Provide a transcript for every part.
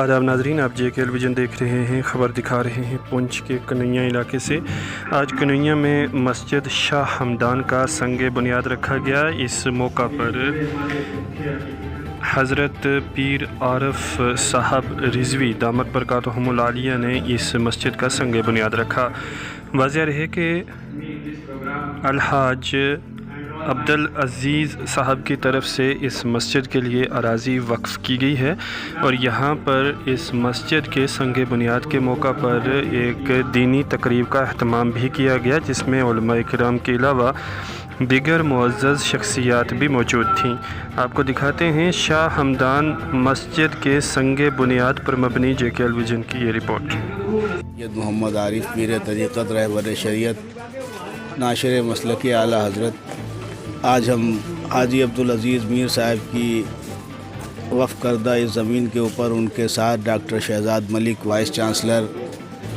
آداب ناظرین، آپ جے کے ٹیلیویژن دیکھ رہے ہیں۔ خبر دکھا رہے ہیں پونچھ کے کنویاں علاقے سے۔ آج کنویاں میں مسجد شاہ ہمدان کا سنگ بنیاد رکھا گیا۔ اس موقع پر حضرت پیر عارف صاحب رضوی دامت برکاتہم العالیہ نے اس مسجد کا سنگ بنیاد رکھا۔ واضح رہے کہ الحاج عبدالعزیز صاحب کی طرف سے اس مسجد کے لیے اراضی وقف کی گئی ہے، اور یہاں پر اس مسجد کے سنگ بنیاد کے موقع پر ایک دینی تقریب کا اہتمام بھی کیا گیا، جس میں علماء کرام کے علاوہ دیگر معزز شخصیات بھی موجود تھیں۔ آپ کو دکھاتے ہیں شاہ ہمدان مسجد کے سنگ بنیاد پر مبنی جے کے ٹیلیویژن کی یہ رپورٹ۔ سید محمد عارف پیر طریقت رہبر شریعت ناشر مسلک اعلیٰ حضرت، آج ہم حاجی عبدالعزیز میر صاحب کی وقف کردہ اس زمین کے اوپر ان کے ساتھ ڈاکٹر شہزاد ملک وائس چانسلر،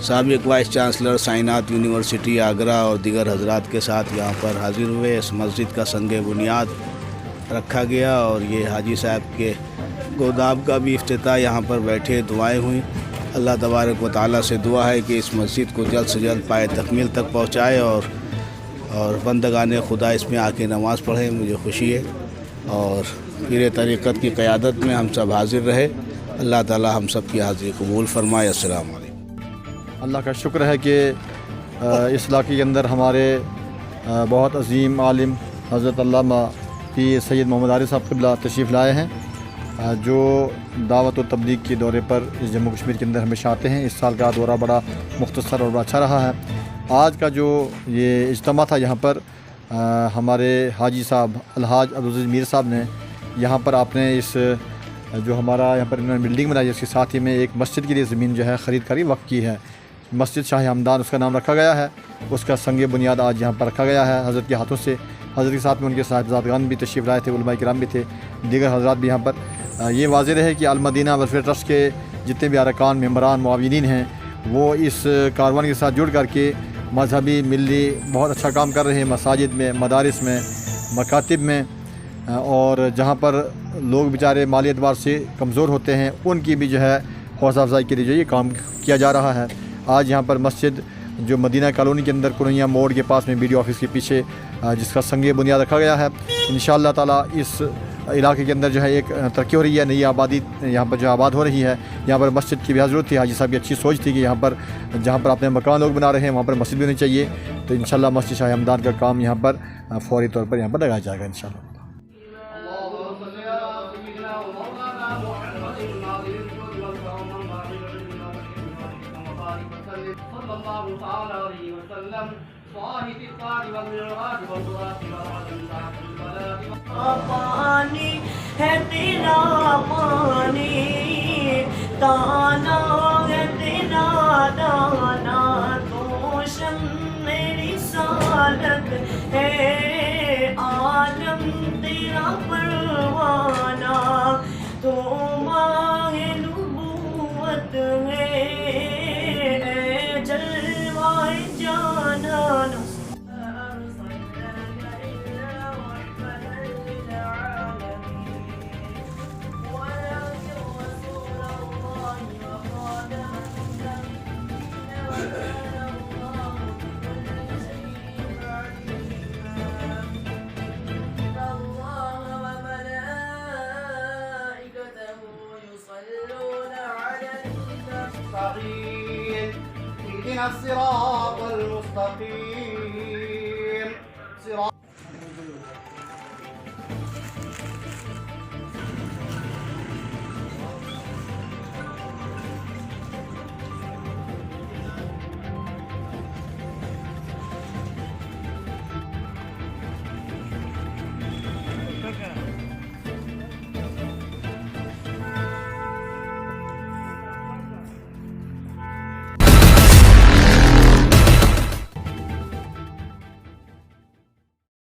سابق وائس چانسلر سائنات یونیورسٹی آگرہ اور دیگر حضرات کے ساتھ یہاں پر حاضر ہوئے۔ اس مسجد کا سنگ بنیاد رکھا گیا اور یہ حاجی صاحب کے گوداب کا بھی افتتاح یہاں پر بیٹھے دعائیں ہوئیں۔ اللہ تبارک و تعالیٰ سے دعا ہے کہ اس مسجد کو جلد سے جلد پائے تکمیل تک پہنچائے اور بندگان خدا اس میں آ کے نماز پڑھیں۔ مجھے خوشی ہے اور پیر طریقت کی قیادت میں ہم سب حاضر رہے۔ اللہ تعالیٰ ہم سب کی حاضری قبول فرمائے۔ السلام علیکم۔ اللہ کا شکر ہے کہ اس علاقے کے اندر ہمارے بہت عظیم عالم حضرت علامہ پیر سید محمد عارف صاحب قبلہ تشریف لائے ہیں، جو دعوت و تبلیغ کے دورے پر اس جموں کشمیر کے اندر ہمیشہ آتے ہیں۔ اس سال کا دورہ بڑا مختصر اور بڑا اچھا رہا ہے۔ آج کا جو یہ اجتماع تھا، یہاں پر ہمارے حاجی صاحب الحاج عبدالعزیز میر صاحب نے یہاں پر آپ نے اس جو ہمارا یہاں پر انہوں نے بلڈنگ بنائی ہے، اس کے ساتھ ہی میں ایک مسجد کے لیے زمین جو ہے خرید کری وقف کی ہے۔ مسجد شاہ ہمدان اس کا نام رکھا گیا ہے۔ اس کا سنگ بنیاد آج یہاں پر رکھا گیا ہے حضرت کے ہاتھوں سے۔ حضرت کے ساتھ میں ان کے صاحبزادگان بھی تشریف لائے تھے، علماء کرام بھی تھے، دیگر حضرات بھی یہاں پر۔ یہ واضح رہے کہ المدینہ ویلفیئر ٹرسٹ کے جتنے بھی ارکان، ممبران، معاونین ہیں، وہ اس کاروان کے ساتھ جڑ کر کے مذہبی ملی بہت اچھا کام کر رہے ہیں، مساجد میں، مدارس میں، مکاتب میں، اور جہاں پر لوگ بیچارے مالی اعتبار سے کمزور ہوتے ہیں ان کی بھی جو ہے حوصلہ افزائی کے لیے جو یہ کام کیا جا رہا ہے۔ آج یہاں پر مسجد جو مدینہ کالونی کے اندر کنویاں موڑ کے پاس میں بی ڈی او آفس کے پیچھے جس کا سنگ بنیاد رکھا گیا ہے، انشاءاللہ تعالیٰ اس علاقے کے اندر جو ہے ایک ترقی ہو رہی ہے، نئی آبادی یہاں پر جو آباد ہو رہی ہے۔ یہاں پر مسجد کی بھی ضرورت تھی، حاجی صاحب کی اچھی سوچ تھی کہ یہاں پر جہاں پر اپنے مکان لوگ بنا رہے ہیں وہاں پر مسجد بھی ہونی چاہیے، تو انشاءاللہ مسجد شاہ ہمدان کا کام یہاں پر فوری طور پر یہاں پر لگایا جائے گا انشاءاللہ۔ پانی ہے تیرا پانی، دانا ہے تیرا دانا، تو شمع رسالت ہے عالم تیرا پروانہ، تو ماہ نبوت ہے اے جلوہ جانان۔ اهدنا الصراط المستقيم